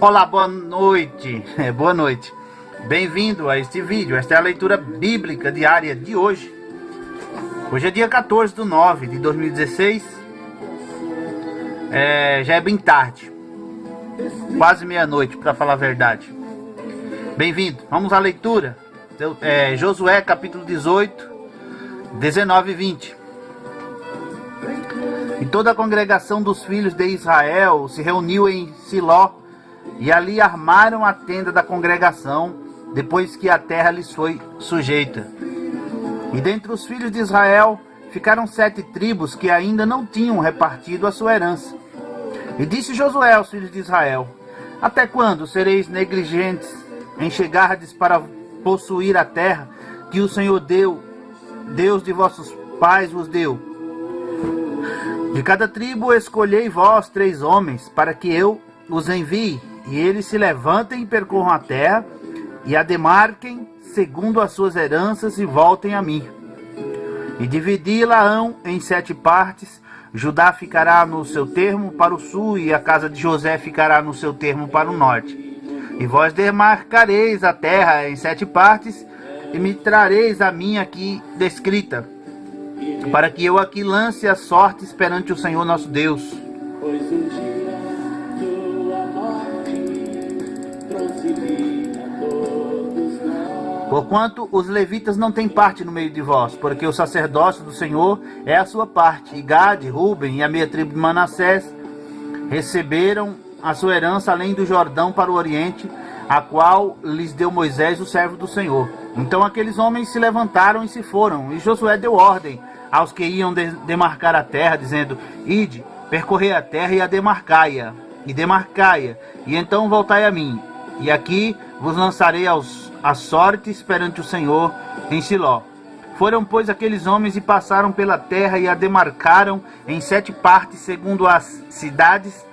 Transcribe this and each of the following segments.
Olá, boa noite. Boa noite. Bem-vindo a este vídeo. Esta é a leitura bíblica diária de hoje. Hoje é dia 14 de 9 de 2016. Já é bem tarde. Quase meia-noite, para falar a verdade. Bem-vindo. Vamos à leitura. Josué, capítulo 18, 19 e 20. E toda a congregação dos filhos de Israel se reuniu em Siló, e ali armaram a tenda da congregação, depois que a terra lhes foi sujeita. E dentre os filhos de Israel ficaram 7 tribos que ainda não tinham repartido a sua herança. E disse Josué aos filhos de Israel: até quando sereis negligentes em chegardes para possuir a terra que o Senhor Deus de vossos pais vos deu? De cada tribo escolhei vós 3 homens, para que eu os envie, e eles se levantem e percorram a terra, e a demarquem segundo as suas heranças, e voltem a mim. E dividi-la-ão em 7 partes. Judá ficará no seu termo para o sul, e a casa de José ficará no seu termo para o norte. E vós demarcareis a terra em 7 partes, e me trareis a mim aqui descrita, para que eu aqui lance as sortes perante o Senhor nosso Deus. Porquanto os levitas não têm parte no meio de vós, porque o sacerdócio do Senhor é a sua parte. E Gade, Ruben e a meia tribo de Manassés receberam a sua herança além do Jordão para o oriente, a qual lhes deu Moisés, o servo do Senhor. Então aqueles homens se levantaram e se foram, e Josué deu ordem aos que iam demarcar a terra, dizendo: ide, percorrei a terra e a demarcai-a, e então voltai a mim, e aqui vos lançarei as sortes perante o Senhor em Siló. Foram, pois, aqueles homens e passaram pela terra e a demarcaram em 7 partes, segundo as cidades,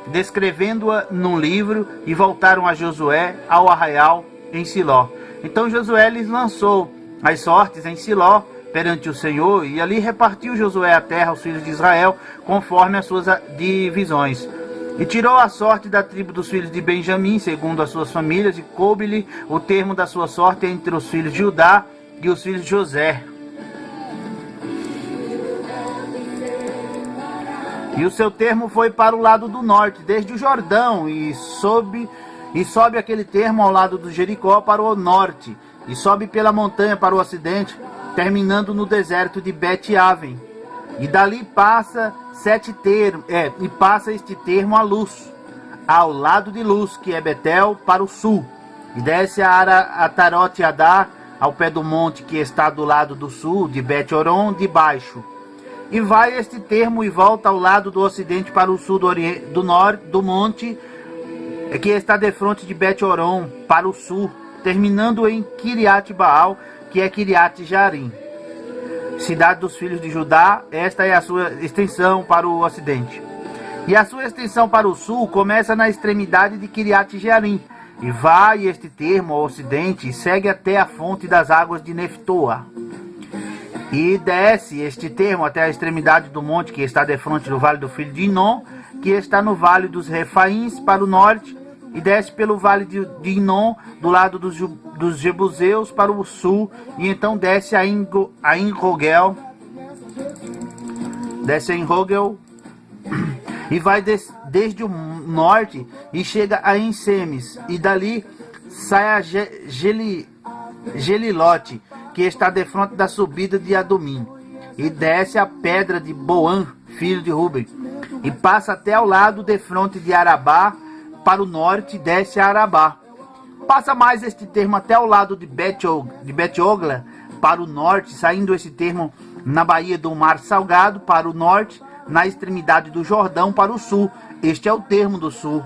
descrevendo-a num livro, e voltaram a Josué ao arraial em Siló. Então Josué lhes lançou as sortes em Siló perante o Senhor, e ali repartiu Josué a terra aos filhos de Israel, conforme as suas divisões. E tirou a sorte da tribo dos filhos de Benjamim, segundo as suas famílias, e coube-lhe o termo da sua sorte entre os filhos de Judá e os filhos de José. E o seu termo foi para o lado do norte, desde o Jordão, e sobe aquele termo ao lado do Jericó para o norte, e sobe pela montanha para o ocidente, terminando no deserto de Bet-Aven. E dali passa este termo a Luz, ao lado de Luz, que é Betel, para o sul, e desce a Atarote Adar, ao pé do monte que está do lado do sul, de Bet-Oron, de baixo. E vai este termo e volta ao lado do ocidente para o sul do norte do monte, que está defronte de Bet-Oron, para o sul, terminando em Kiriat-Baal, que é Kiriat-Jearim. Cidade dos filhos de Judá, esta é a sua extensão para o ocidente. E a sua extensão para o sul começa na extremidade de Kiriat-Jearim, e vai este termo ao ocidente e segue até a fonte das águas de Neftoa. E desce este termo até a extremidade do monte que está defronte do vale do filho de Inom, que está no vale dos Refaíns para o norte, e desce pelo vale de Inom, do lado dos Jebuseus para o sul, e então desce a Enrogel, e vai desde o norte e chega a Ensemes, e dali sai a Gelilote, que está defronte da subida de Adomim, e desce a pedra de Boan, filho de Ruben, e passa até ao lado defronte de Arabá, para o norte, desce a Arabá. Passa mais este termo até ao lado de Bet-Ogla, para o norte, saindo esse termo na baía do Mar Salgado, para o norte, na extremidade do Jordão, para o sul. Este é o termo do sul.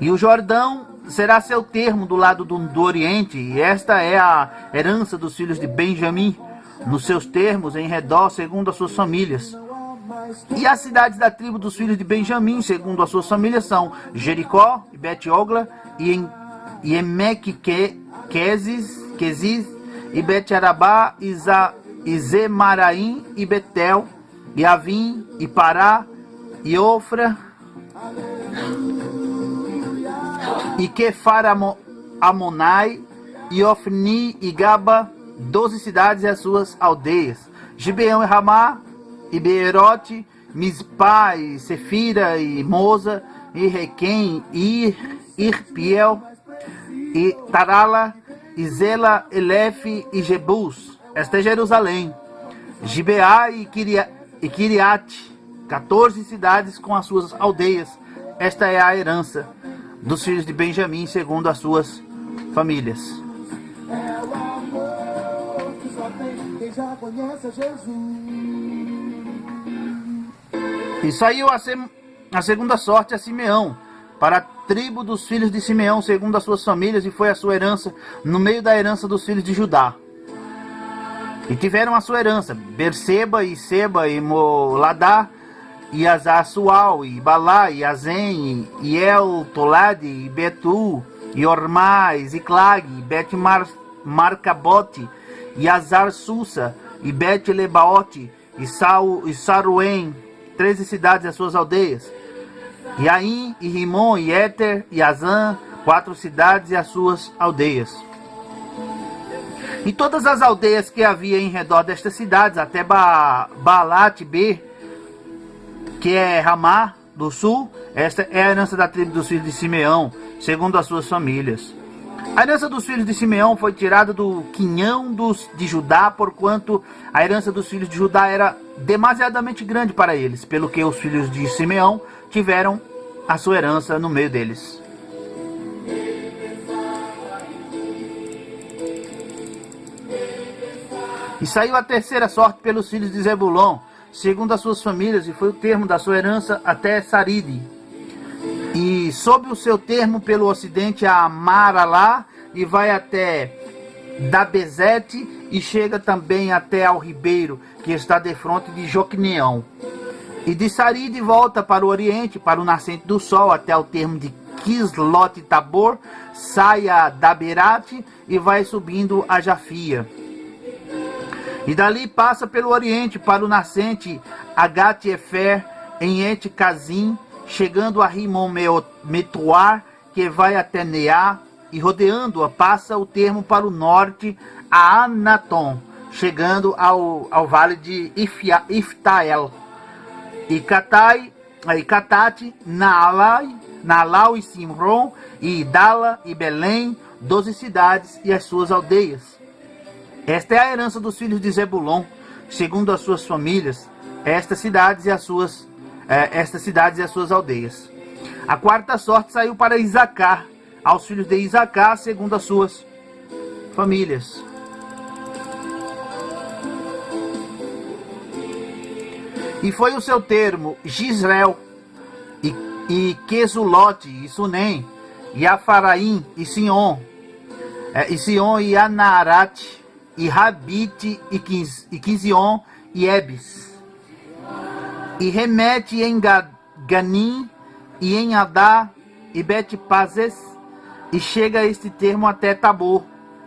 E o Jordão será seu termo do lado do oriente, e esta é a herança dos filhos de Benjamim, nos seus termos em redor, segundo as suas famílias. E as cidades da tribo dos filhos de Benjamim, segundo as suas famílias, são Jericó, e Bet-Ogla, e Emeque-Quezis, e Bet-Arabá, e Zemaraim, e Betel, e Avim, e Pará, e Ofra, e Kefar-Amonai, e Ofni e Gaba, 12 cidades e as suas aldeias. Gibeão e Ramá, e Beerote, Mispá, e Sefira, e Moza, e Requém, e Irpiel, e Tarala, e Zela, Elef e Jebus. Esta é Jerusalém. Gibeá e Kiriate, 14 cidades com as suas aldeias. Esta é a herança dos filhos de Benjamim, segundo as suas famílias. É o amor que só tem quem já conhece Jesus. E saiu a segunda sorte a Simeão, para a tribo dos filhos de Simeão, segundo as suas famílias, e foi a sua herança no meio da herança dos filhos de Judá. E tiveram a sua herança Berseba e Seba e Moladá, e Azar-Sual, e Balá, e Azem, e El Tolade, e Betu, e Ormá, e Ziclag, e Bet-Marcabote, e Azar-Susa, e Bet-Lebaote, e Saruém, 13 cidades e as suas aldeias. E Aim, e Rimon, e Éter, e Azã, 4 cidades e as suas aldeias. E todas as aldeias que havia em redor destas cidades, até Baalat-B, que é Ramá, do sul, esta é a herança da tribo dos filhos de Simeão, segundo as suas famílias. A herança dos filhos de Simeão foi tirada do quinhão de Judá, porquanto a herança dos filhos de Judá era demasiadamente grande para eles, pelo que os filhos de Simeão tiveram a sua herança no meio deles. E saiu a terceira sorte pelos filhos de Zebulon, segundo as suas famílias, e foi o termo da sua herança até Saride. E sob o seu termo pelo ocidente a Maralá, e vai até Dabezete, e chega também até ao ribeiro, que está defronte de Joqueneão. E de Saride volta para o oriente, para o nascente do sol, até o termo de Quislot-Tabor, sai a Daberate, e vai subindo a Jafia. E dali passa pelo oriente para o nascente Agat-Efer, em Et-Kazim, chegando a Rimon-Metuar, que vai até Neá, e rodeando-a passa o termo para o norte a Anatom, chegando ao vale de Iftael. E Catate, Naalau e Simron, e Dala e Belém, 12 cidades e as suas aldeias. Esta é a herança dos filhos de Zebulon, segundo as suas famílias, estas cidades e as suas aldeias. A quarta sorte saiu para Isacar, aos filhos de Isacar, segundo as suas famílias. E foi o seu termo Gisrel, e Quesulote, e Sunem, e Afaraim, e Sion, e Anarat, e Rabite, e Quizion, e Ebes. E remete em Ganim, e em Adá, e Bet-Pazes, e chega a este termo até Tabor,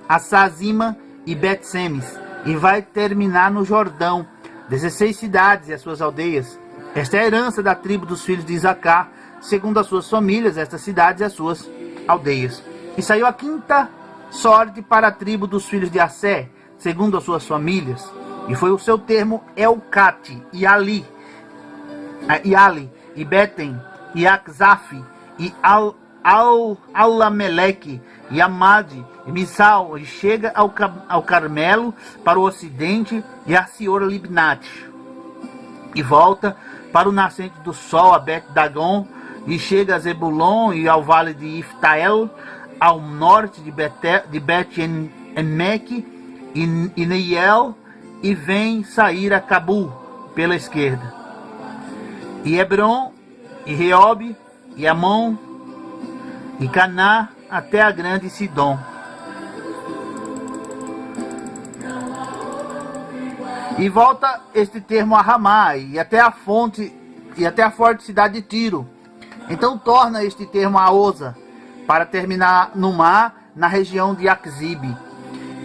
a Sazima e Bet-Semes, e vai terminar no Jordão, 16 cidades e as suas aldeias. Esta é a herança da tribo dos filhos de Isacar, segundo as suas famílias, estas cidades e as suas aldeias. E saiu a quinta sorte para a tribo dos filhos de Assé, segundo as suas famílias, e foi o seu termo Elcate, e Ali, e Beten, e Akzaf, e Alameleque, e Amade, e Missal, e chega ao Carmelo para o ocidente, e a Sior Libnat, e volta para o nascente do sol, a Bet-Dagon, e chega a Zebulon e ao vale de Iftael, ao norte de Bet-Emek, e Neiel, e vem sair a Cabu pela esquerda. E Hebron, e Reob, e Amon, e Caná, até a grande Sidom. E volta este termo a Ramá, e até a fonte, e até a forte cidade de Tiro. Então torna este termo a Oza, para terminar no mar, na região de Aquzibe.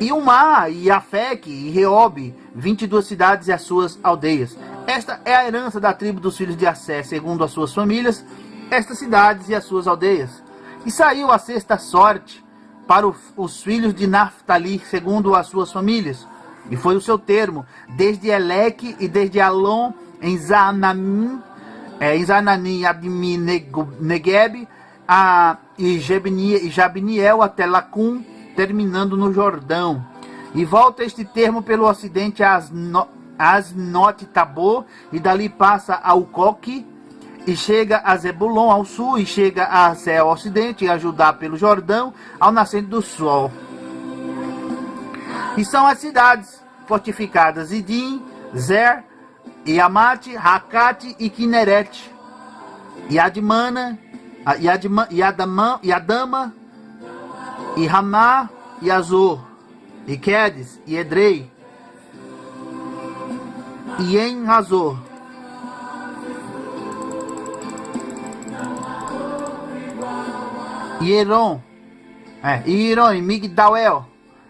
E Umá, e Afec, e Reob, 22 cidades e as suas aldeias. Esta é a herança da tribo dos filhos de Assé, segundo as suas famílias, estas cidades e as suas aldeias. E saiu a sexta sorte para os filhos de Naftali, segundo as suas famílias. E foi o seu termo, desde Eleque e desde Alon, em Zananim, e Admi Negeb, e Jabniel até Lacum, terminando no Jordão. E volta este termo pelo ocidente a Asnote Tabor, e dali passa ao Coque, e chega a Zebulon ao sul, e chega a Zé ao ocidente, e a Judá pelo Jordão, ao nascente do sol. E são as cidades fortificadas: Idim, Zer, Yamate, Hakate e Kineret, e Admana, e Adama, e Ramá, e Azor, e Quedes, e Edrei, e em Razor, e Heron, e Migdalel,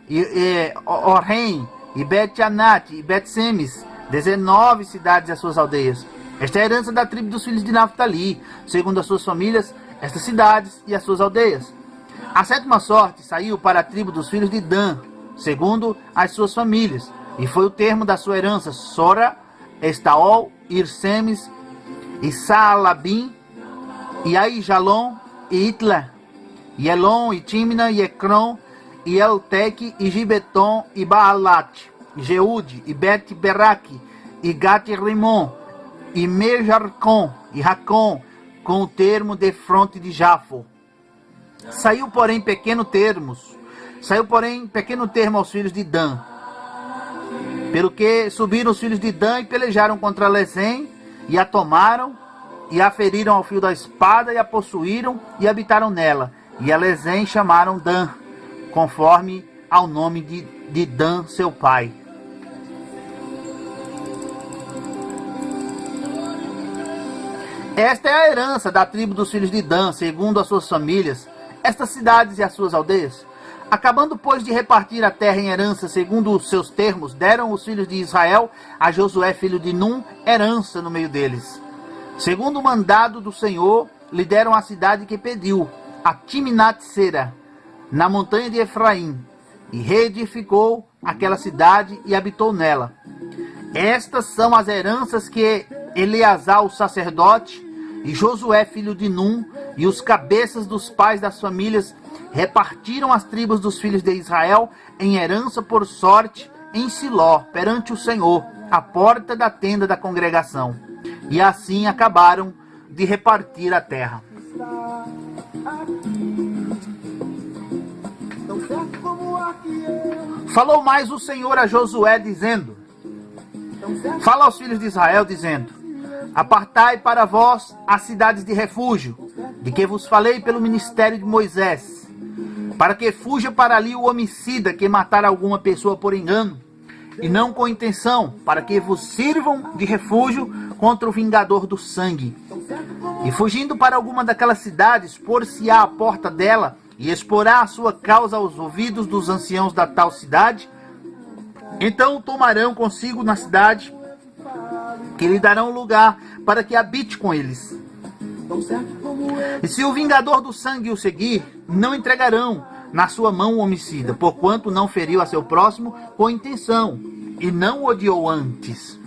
e Orem, e Bet-Anat, e Bet-Semes, 19 cidades e as suas aldeias. Esta é a herança da tribo dos filhos de Naftali, segundo as suas famílias, estas cidades e as suas aldeias. A sétima sorte saiu para a tribo dos filhos de Dan, segundo as suas famílias, e foi o termo da sua herança: Sora, Estaol, Irsemes, e Saalabim, e Aijalon, e Itla, e Elon, e Timna, e Ecrom, e Elteque, e Gibeton, e Baalat, e Jeude, e Bet-Beraque, e Gat-Rimon, e Mejarcon, e Racon, com o termo de fronte de Jafo. Saiu, porém, pequeno termo aos filhos de Dan, pelo que subiram os filhos de Dan e pelejaram contra Lesem, e a tomaram, e a feriram ao fio da espada, e a possuíram, e habitaram nela. E a Lesem chamaram Dan, conforme ao nome de Dan, seu pai. Esta é a herança da tribo dos filhos de Dan, segundo as suas famílias, estas cidades e as suas aldeias. Acabando, pois, de repartir a terra em herança segundo os seus termos, deram os filhos de Israel a Josué, filho de Num, herança no meio deles. Segundo o mandado do Senhor, lhe deram a cidade que pediu, a Timnat-Sera, na montanha de Efraim, e reedificou aquela cidade e habitou nela. Estas são as heranças que Eleazar, o sacerdote, e Josué, filho de Num, e os cabeças dos pais das famílias, repartiram as tribos dos filhos de Israel em herança por sorte em Siló, perante o Senhor, à porta da tenda da congregação. E assim acabaram de repartir a terra. Falou mais o Senhor a Josué, dizendo: Fala aos filhos de Israel, dizendo: Apartai para vós as cidades de refúgio, de que vos falei pelo ministério de Moisés, para que fuja para ali o homicida que matar alguma pessoa por engano, e não com intenção, para que vos sirvam de refúgio contra o vingador do sangue. E fugindo para alguma daquelas cidades, pôr-se-á à porta dela, e exporá a sua causa aos ouvidos dos anciãos da tal cidade. Então o tomarão consigo na cidade, que lhe darão lugar para que habite com eles. E se o vingador do sangue o seguir, não entregarão na sua mão o homicida, porquanto não feriu a seu próximo com intenção, e não o odiou antes.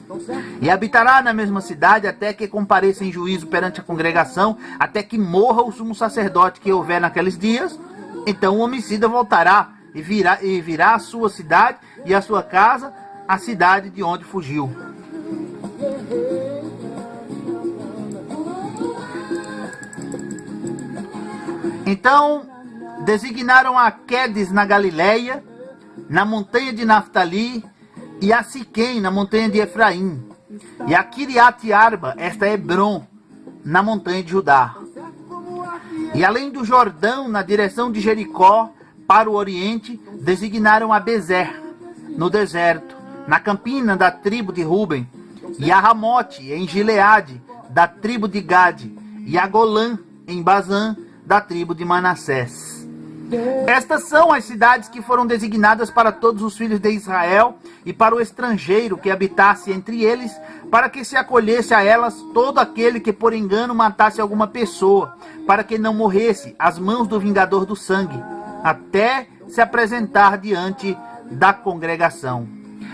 E habitará na mesma cidade até que compareça em juízo perante a congregação, até que morra o sumo sacerdote que houver naqueles dias. Então o homicida voltará e virá à sua cidade e à sua casa, a cidade de onde fugiu. Então designaram a Quedes na Galileia, na montanha de Naftali, e a Siquém na montanha de Efraim, e a Kiriat-Arba, esta é Hebron, na montanha de Judá. E além do Jordão, na direção de Jericó, para o oriente, designaram a Bezer, no deserto, na campina da tribo de Ruben, e a Ramote, em Gileade, da tribo de Gade, e a Golã, em Bazã, da tribo de Manassés. Estas são as cidades que foram designadas para todos os filhos de Israel e para o estrangeiro que habitasse entre eles, para que se acolhesse a elas todo aquele que por engano matasse alguma pessoa, para que não morresse às mãos do vingador do sangue, até se apresentar diante da congregação.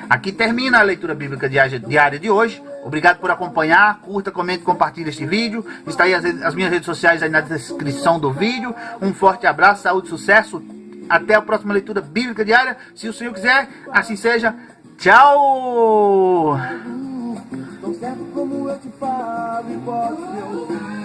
Aqui termina a leitura bíblica diária de hoje. Obrigado por acompanhar. Curta, comente, compartilhe este vídeo. Está aí as minhas redes sociais aí na descrição do vídeo. Um forte abraço, saúde, sucesso. Até a próxima leitura bíblica diária. Se o Senhor quiser, assim seja. Tchau! Tão certo como eu te falo e posso te ouvir.